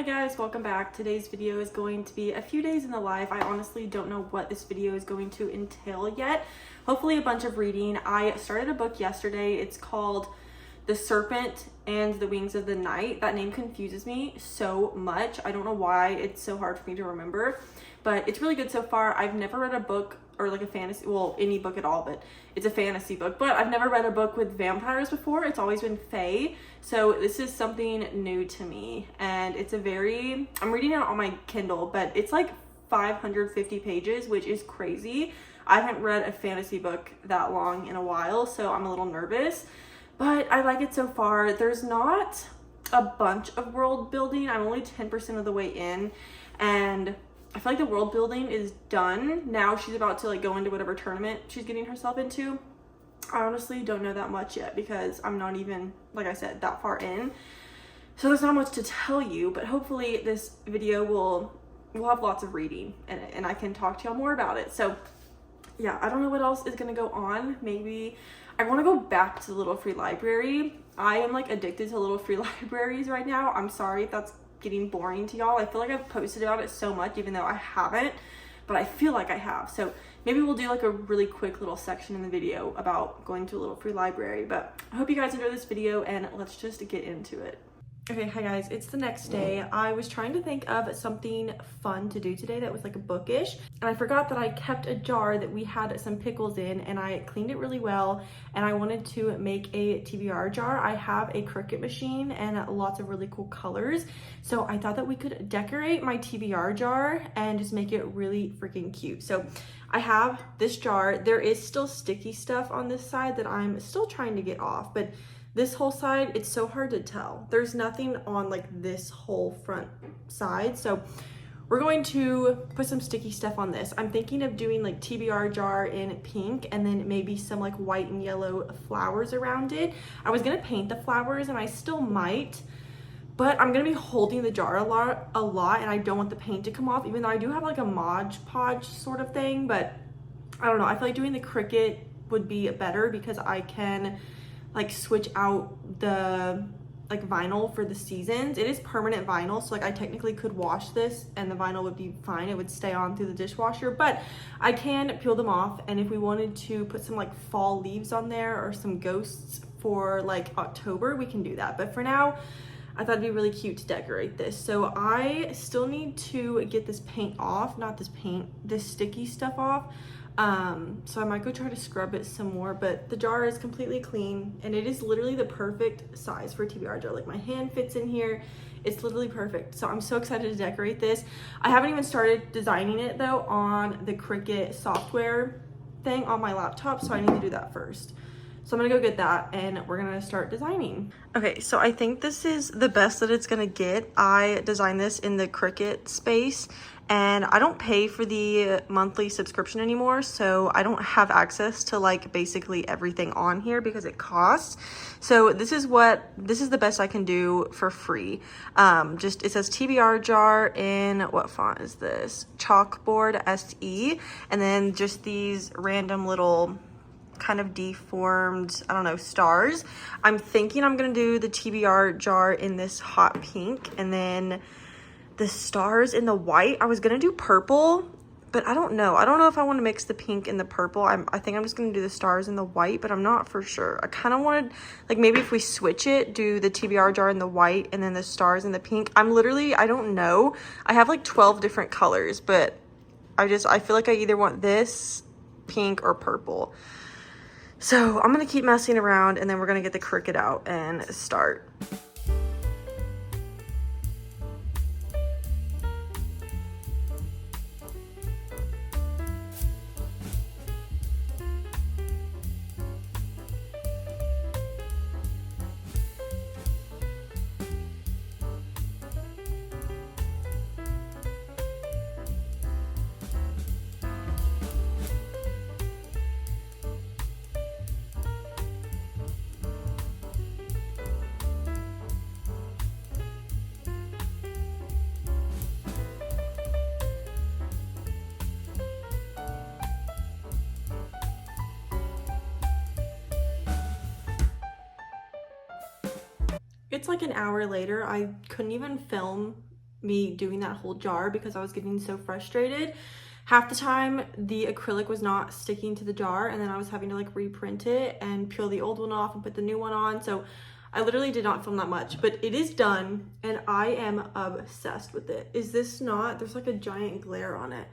Hi guys, welcome back. Today's video is going to be a few days in the life. I honestly don't know what this video is going to entail yet. Hopefully a bunch of reading. I started a book yesterday. It's called The Serpent and the Wings of the Night. That name confuses me so much. I don't know why it's so hard for me to remember, but it's really good so far. I've never read a book or like a fantasy, well, any book at all, but it's a fantasy book. But I've never read a book with vampires before. It's always been fae. So this is something new to me. And it's I'm reading it on my Kindle, but it's like 550 pages, which is crazy. I haven't read a fantasy book that long in a while, so I'm a little nervous. But I like it so far. There's not a bunch of world building. I'm only 10% of the way in, and I feel like the world building is done. Now she's about to like go into whatever tournament she's getting herself into. I honestly don't know that much yet because I'm not even, like I said, that far in. So there's not much to tell you, but hopefully this video will have lots of reading and I can talk to y'all more about it. So yeah, I don't know what else is gonna go on. Maybe I want to go back to the Little Free Library. I am like addicted to Little Free Libraries right now. I'm sorry if that's getting boring to y'all. I feel like I've posted about it so much, even though I haven't, but I feel like I have. So maybe we'll do like a really quick little section in the video about going to a Little Free Library. But I hope you guys enjoy this video and let's just get into it. Okay, hi guys, it's the next day. I was trying to think of something fun to do today that was like a bookish, and I forgot that I kept a jar that we had some pickles in, and I cleaned it really well, and I wanted to make a TBR jar. I have a Cricut machine and lots of really cool colors, so I thought that we could decorate my TBR jar and just make it really freaking cute. So I have this jar. There is still sticky stuff on this side that I'm still trying to get off, but this whole side, it's so hard to tell. There's nothing on like this whole front side. So we're going to put some sticky stuff on this. I'm thinking of doing like TBR jar in pink and then maybe some like white and yellow flowers around it. I was gonna paint the flowers and I still might, but I'm gonna be holding the jar a lot and I don't want the paint to come off, even though I do have like a Mod Podge sort of thing, but I don't know. I feel like doing the Cricut would be better because I can like switch out the like vinyl for the seasons. It is permanent vinyl, so like I technically could wash this and the vinyl would be fine. It would stay on through the dishwasher, but I can peel them off, and if we wanted to put some like fall leaves on there or some ghosts for like October, we can do that. But for now, I thought it'd be really cute to decorate this. So I still need to get this paint off, not this paint, this sticky stuff off. So I might go try to scrub it some more, but the jar is completely clean and it is literally the perfect size for a TBR jar. Like my hand fits in here. It's literally perfect. So I'm so excited to decorate this. I haven't even started designing it though on the Cricut software thing on my laptop, so I need to do that first. So I'm gonna go get that and we're gonna start designing. Okay, so I think this is the best that it's gonna get. I designed this in the Cricut space and I don't pay for the monthly subscription anymore, so I don't have access to like basically everything on here because it costs. So this is the best I can do for free. Just, it says TBR jar in, what font is this? Chalkboard SE, and then just these random little kind of deformed, I don't know, stars. I'm thinking I'm gonna do the TBR jar in this hot pink and then the stars in the white. I was gonna do purple, but I don't know if I want to mix the pink and the purple. I think I'm just gonna do the stars in the white, but I'm not for sure. I kind of wanted, like, maybe if we switch it, do the TBR jar in the white and then the stars in the pink. I don't know. I have like 12 different colors, but I feel like I either want this pink or purple. So I'm gonna keep messing around and then we're gonna get the Cricut out and start. It's like an hour later. I couldn't even film me doing that whole jar because I was getting so frustrated. Half the time the acrylic was not sticking to the jar, and then I was having to like reprint it and peel the old one off and put the new one on. So I literally did not film that much, but it is done and I am obsessed with it. Is this not, there's like a giant glare on it.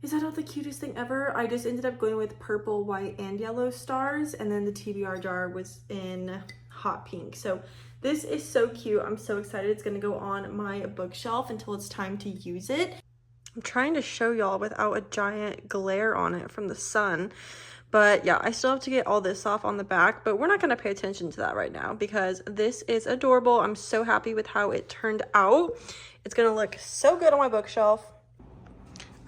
Is that not the cutest thing ever? I just ended up going with purple, white, and yellow stars, and then the TBR jar was in hot pink. So this is so cute. I'm so excited. It's gonna go on my bookshelf until it's time to use it. I'm trying to show y'all without a giant glare on it from the sun. But yeah, I still have to get all this off on the back, but we're not gonna pay attention to that right now because this is adorable. I'm so happy with how it turned out. It's gonna look so good on my bookshelf.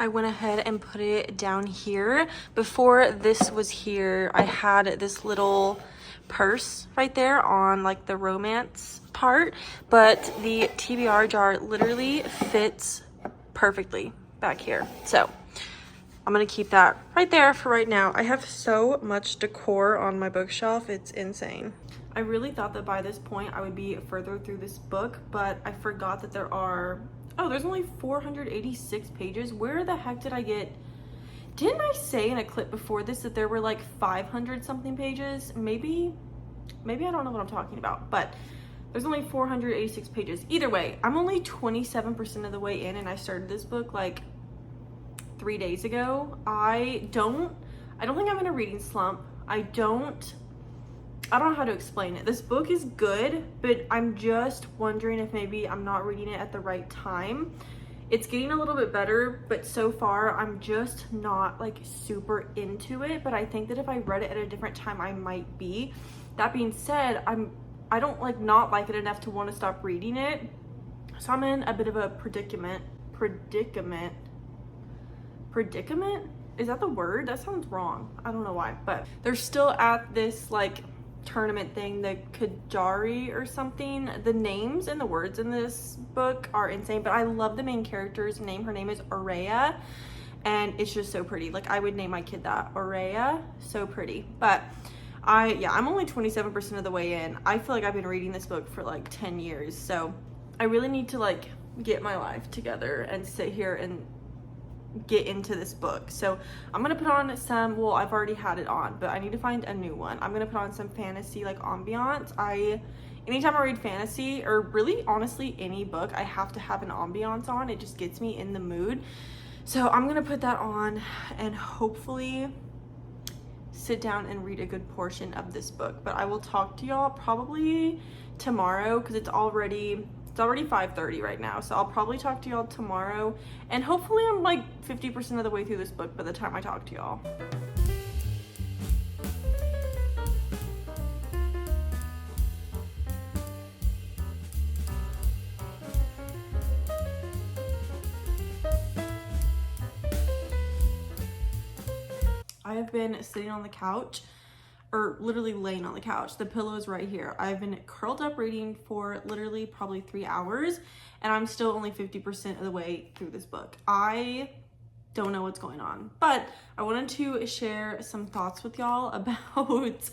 I went ahead and put it down here. Before this was here, I had this little purse right there on like the romance part, but the TBR jar literally fits perfectly back here. So I'm gonna keep that right there for right now. I have so much decor on my bookshelf, it's insane. I really thought that by this point I would be further through this book, but I forgot that there are, oh, there's only 486 pages. Where the heck did I get, didn't I say in a clip before this that there were like 500 something pages? Maybe I don't know what I'm talking about, but there's only 486 pages. Either way, I'm only 27% of the way in and I started this book like 3 days ago. I don't think I'm in a reading slump. I don't know how to explain it. This book is good, but I'm just wondering if maybe I'm not reading it at the right time. It's getting a little bit better, but so far I'm just not like super into it. But I think that if I read it at a different time, I might be. That being said, I don't like not like it enough to want to stop reading it. So I'm in a bit of a predicament? Is that the word? That sounds wrong. I don't know why, but they're still at this like tournament thing, the Kajari or something. The names and the words in this book are insane, but I love the main character's name. Her name is Aurea, and it's just so pretty. Like I would name my kid that, Aurea. So pretty. But I'm only 27% of the way in. I feel like I've been reading this book for like 10 years, so I really need to like get my life together and sit here and get into this book. So I'm gonna put on some, well, I've already had it on, but I need to find a new one. I'm gonna put on some fantasy like ambiance. Anytime I read fantasy, or really honestly any book, I have to have an ambiance on. It just gets me in the mood. So I'm gonna put that on and hopefully sit down and read a good portion of this book. But I will talk to y'all probably tomorrow because it's already 5:30 right now, so I'll probably talk to y'all tomorrow, and hopefully I'm like 50% of the way through this book by the time I talk to y'all. I have been sitting on the couch, or literally laying on the couch. The pillow is right here. I've been curled up reading for literally probably 3 hours, and I'm still only 50% of the way through this book. I don't know what's going on, but I wanted to share some thoughts with y'all about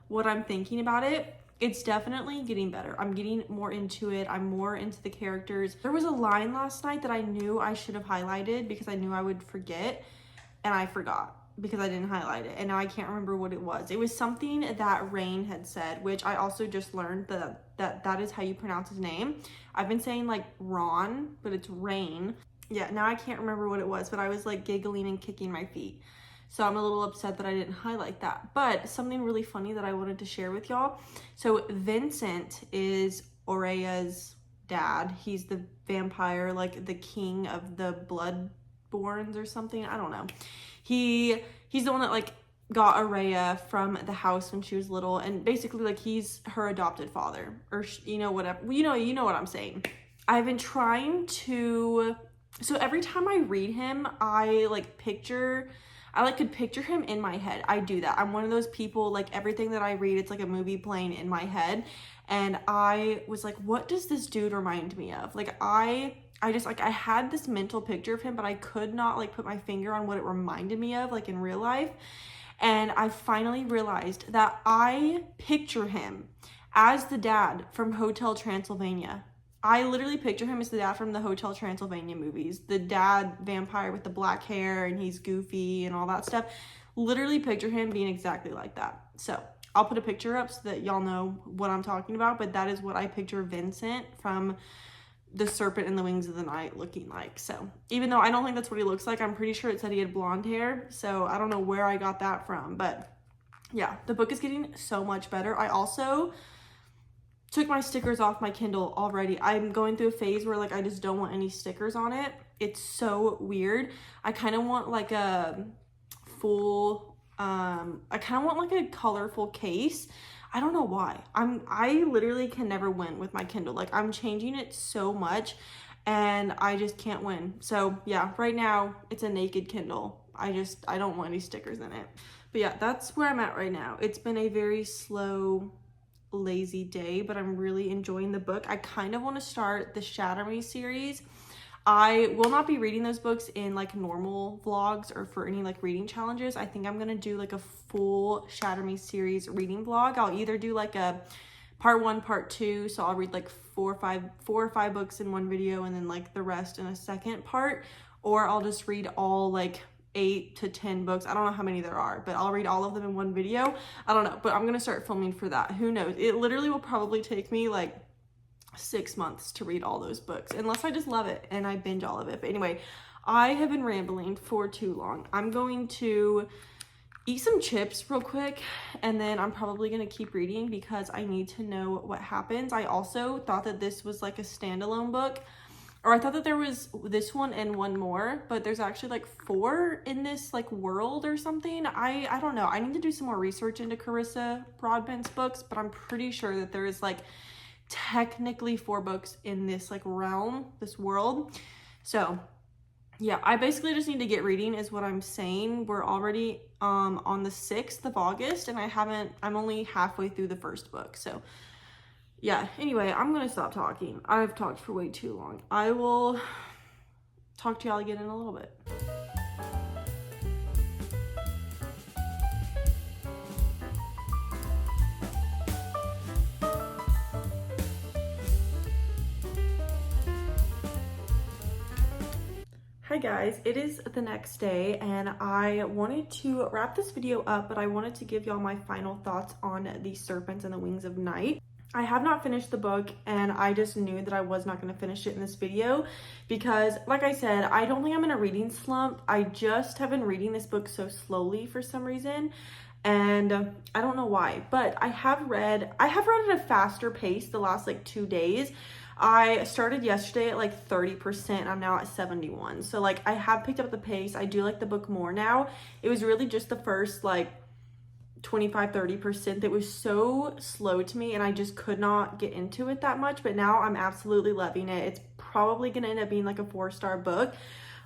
what I'm thinking about it. It's definitely getting better. I'm getting more into it. I'm more into the characters. There was a line last night that I knew I should have highlighted because I knew I would forget, and I forgot because I didn't highlight it, and now I can't remember what it was. It was something that Rain had said, which I also just learned that is how you pronounce his name. I've been saying like Ron, but it's Rain. Yeah, now I can't remember what it was, but I was like giggling and kicking my feet. So I'm a little upset that I didn't highlight that. But something really funny that I wanted to share with y'all. So Vincent is Aurea's dad. He's the vampire, like the king of the Bloodborns or something. I don't know. He's the one that like got Aurea from the house when she was little, and basically like he's her adopted father, or you know, whatever, you know what I'm saying. I've been trying to, so every time I read him, I could picture him in my head. I do that. I'm one of those people, like everything that I read, it's like a movie playing in my head. And I was like, what does this dude remind me of? Like I just like, I had this mental picture of him, but I could not like put my finger on what it reminded me of, like in real life. And I finally realized that I picture him as the dad from Hotel Transylvania. I literally picture him as the dad from the Hotel Transylvania movies. The dad vampire with the black hair and he's goofy and all that stuff. Literally picture him being exactly like that. So I'll put a picture up so that y'all know what I'm talking about, but that is what I picture Vincent from The Serpent and the Wings of the Night looking like. So even though I don't think that's what he looks like, I'm pretty sure it said he had blonde hair. So I don't know where I got that from, but yeah, the book is getting so much better. I also took my stickers off my Kindle already. I'm going through a phase where like I just don't want any stickers on it. It's so weird. I kind of want like a full I kind of want like a colorful case. I don't know why. I literally can never win with my Kindle. Like I'm changing it so much and I just can't win. So yeah, right now it's a naked Kindle. I don't want any stickers in it. But yeah, that's where I'm at right now. It's been a very slow, lazy day, but I'm really enjoying the book. I kind of want to start the Shatter Me series. I will not be reading those books in like normal vlogs or for any like reading challenges. I think I'm gonna do like a full Shatter Me series reading vlog. I'll either do like a part 1, part 2, so I'll read like 4 or 5 books in one video and then like the rest in a second part, or I'll just read all like 8 to 10 books. I don't know how many there are, but I'll read all of them in one video. I don't know, but I'm gonna start filming for that. Who knows? It literally will probably take me like 6 months to read all those books, unless I just love it and I binge all of it. But anyway, I have been rambling for too long. I'm going to eat some chips real quick, and then I'm probably gonna keep reading because I need to know what happens. I also thought that this was like a standalone book, or I thought that there was this one and one more, but there's actually like 4 in this like world or something. I don't know. I need to do some more research into Carissa Broadbent's books, but I'm pretty sure that there is like technically 4 books in this like realm, this world. So yeah, I basically just need to get reading is what I'm saying. We're already on the 6th of August and I'm only halfway through the first book. So yeah, anyway, I'm gonna stop talking. I've talked for way too long. I will talk to y'all again in a little bit. Hi guys, it is the next day and I wanted to wrap this video up, but I wanted to give y'all my final thoughts on The Serpents and the Wings of Night. I have not finished the book and I just knew that I was not going to finish it in this video because, like I said, I don't think I'm in a reading slump. I just have been reading this book so slowly for some reason and I don't know why, but I have read at a faster pace the last like 2 days. I started yesterday at like 30%. I'm now at 71. So like I have picked up the pace. I do like the book more now. It was really just the first like 25-30% that was so slow to me and I just could not get into it that much, but now I'm absolutely loving it. It's probably gonna end up being like a 4-star book.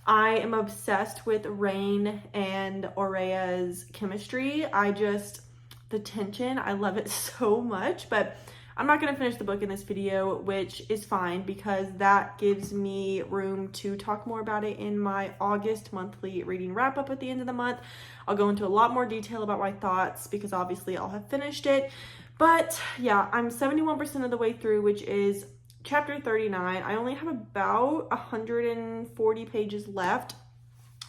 I am obsessed with Rain and Aurea's chemistry. The tension, I love it so much, but I'm not going to finish the book in this video, which is fine because that gives me room to talk more about it in my August monthly reading wrap up at the end of the month. I'll go into a lot more detail about my thoughts because obviously I'll have finished it. But yeah, I'm 71% of the way through, which is chapter 39. I only have about 140 pages left.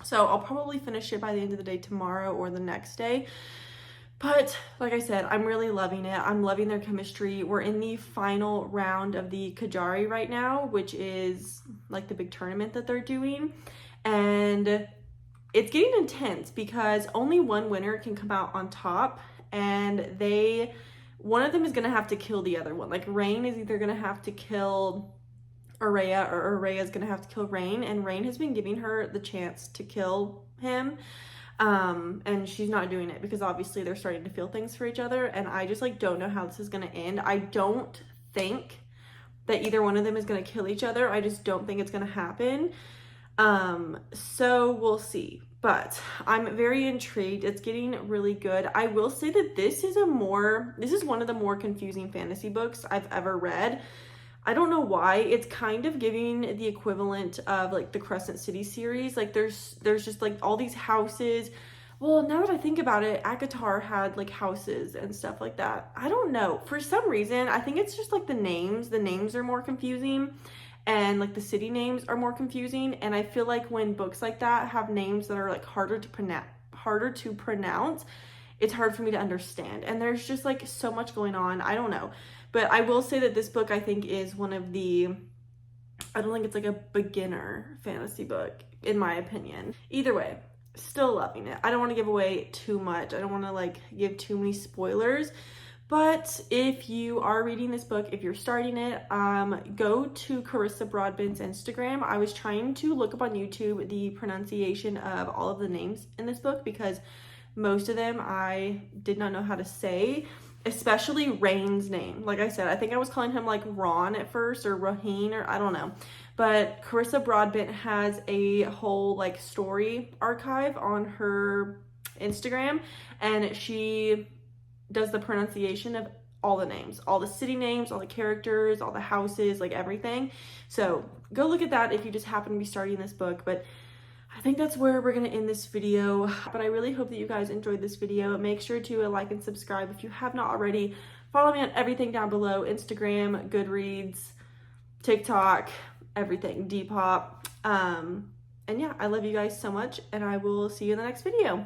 So I'll probably finish it by the end of the day tomorrow or the next day. But like I said, I'm really loving it. I'm loving their chemistry. We're in the final round of the Kajari right now, which is like the big tournament that they're doing. And it's getting intense because only one winner can come out on top. And one of them is going to have to kill the other one. Like Rain is either going to have to kill Aurea or Aurea is going to have to kill Rain. And Rain has been giving her the chance to kill him. And she's not doing it because obviously they're starting to feel things for each other and I just like don't know how this is going to end. I don't think that either one of them is going to kill each other. I just don't think it's going to happen. So we'll see, but I'm very intrigued. It's getting really good. I will say that this is one of the more confusing fantasy books I've ever read. I don't know why. It's kind of giving the equivalent of like the Crescent City series. Like there's just like all these houses, Well, now that I think about it, Akatar had like houses and stuff like that. I don't know. For some reason, I think it's just like the names. The names are more confusing and like the city names are more confusing. And I feel like when books like that have names that are like harder to pronounce, it's hard for me to understand. And there's just like so much going on. I don't know. But I will say that this book I think is one of the, I don't think it's like a beginner fantasy book in my opinion. Either way, still loving it. I don't want to give away too much. I don't want to like give too many spoilers. But if you are reading this book, if you're starting it, go to Carissa Broadbent's Instagram. I was trying to look up on YouTube the pronunciation of all of the names in this book because most of them I did not know how to say, especially Rain's name. Like I said, I think I was calling him like Ron at first or Raheen or I don't know. But Carissa Broadbent has a whole like story archive on her Instagram, and she does the pronunciation of all the names, all the city names, all the characters, all the houses, like everything. So go look at that if you just happen to be starting this book. But I think that's where we're going to end this video. But I really hope that you guys enjoyed this video. Make sure to like and subscribe if you have not already. Follow me on everything down below: Instagram, Goodreads, TikTok, everything, Depop. And yeah, I love you guys so much, and I will see you in the next video.